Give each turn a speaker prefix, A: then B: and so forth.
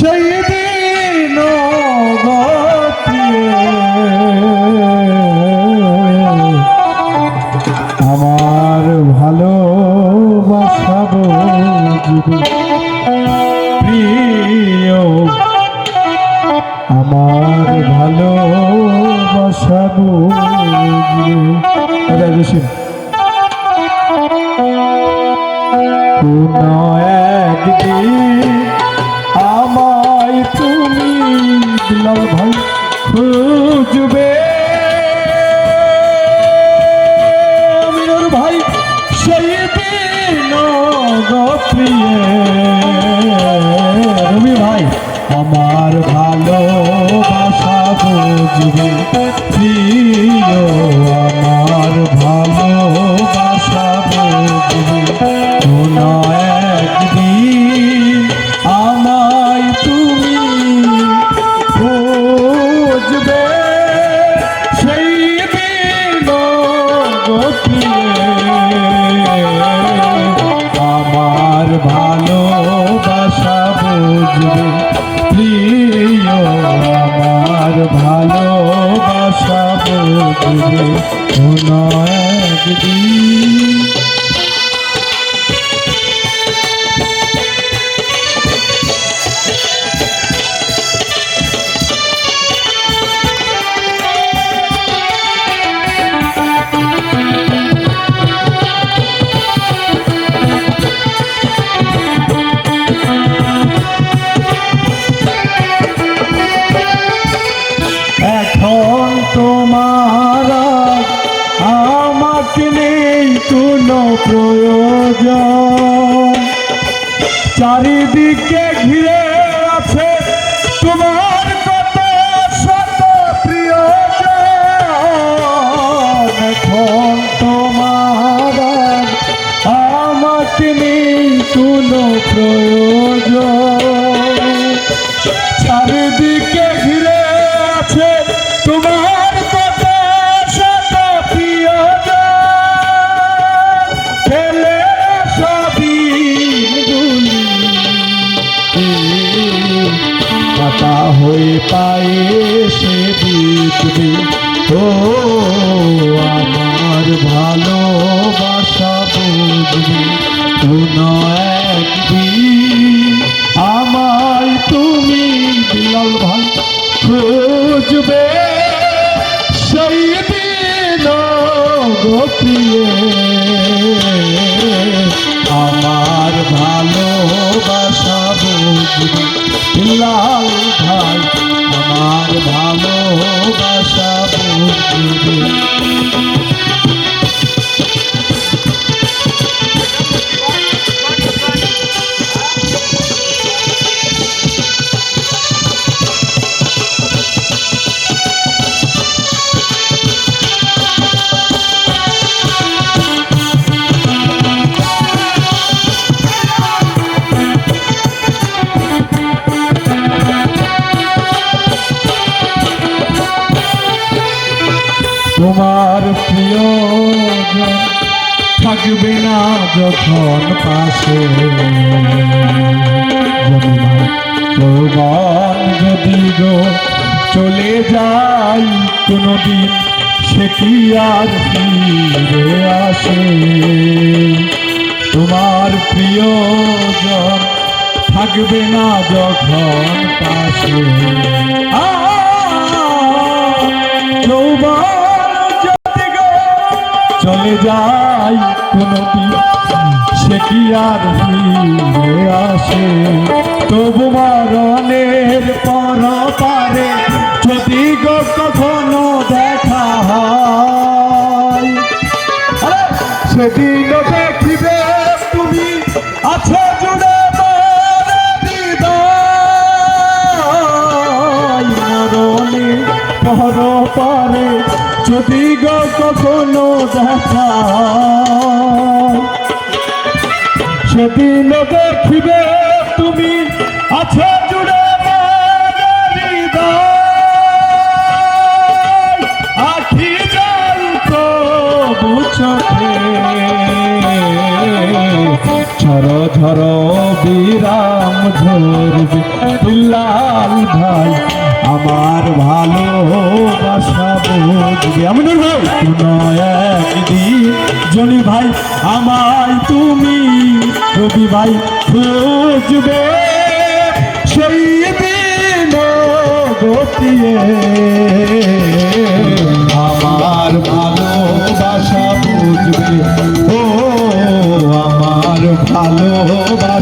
A: সেই দিন আমার ভালোবাসা বুঝবে প্রিয়, আমার ভালোবাসা বুঝবে কোন একদিন আমায় তুমি বিলাল ভাই খুঁজবে আমিনুর ভাই সেই দিন গো প্রিয় রবি ভাই আমার ভালোবাসা বুঝবে প্রিয়, আমার ভালোবাসা বুঝবে কোন একদিন আমায় তুমি খুঁজবে সেই দিন গো প্রিয়, আমার ভালোবাসা বুঝবে প্রিয়, আমার ভালোবাসা বুঝবে কোন একদিন। এখন তোমার আমাকে নেই কোনো প্রয়োজন, চারিদিকে ঘিরে আছে তোমার কত শত প্রিয়জন। এখন তোমার আমাকে নেই কোনো প্রয়োজন, চারিদিকে ঘিরে আছে তোমার কত শত প্রিয়জন। খেলে সদিনগুলি পাতা হয়ে পায়ে সে বিতবে, ও আমার ভালোবাসা বুঝবে কোন একদিন আমায় তুমি বিলাল ভাই খুঁজবে সেই দিন গো প্রিয়, আমার ভালোবাসা বুঝবে বিলাল ভাই, আমার ভালোবাসা বুঝবে। তোমার প্রিয়জন থাকবে না যখন পাশে, যৌবন যদি গো চলে যাই কোনদিন সে কি আর ফিরে আসে। তোমার প্রিয়জন থাকবে না যখন পাশে, যৌবন চলে যাই কোনদিন সে কি আর ফিরে আসে। তবু মরণের পর পারে যদি গো কখনো দেখা হয়, সেদিন দেখিবে তুমি আছো জুড়ে মরণের পর পারে যদি গো কখনো দেখা সেদিন দেখিবে তুমি আছো জুড়ে আখি জল প্রভু চোখে ঝর ঝর বিরাম ঝরবে বিল্লাল ভাই আমার ভালোবাসা বুঝবে আমিনুর ভাই কোনো একদিন জনি ভাই আমায় তুমি রবি ভাই খুঁজবে সেই দিন গতিয়ে আমার ভালোবাসা বুঝবে ও আমার ভালোবাসা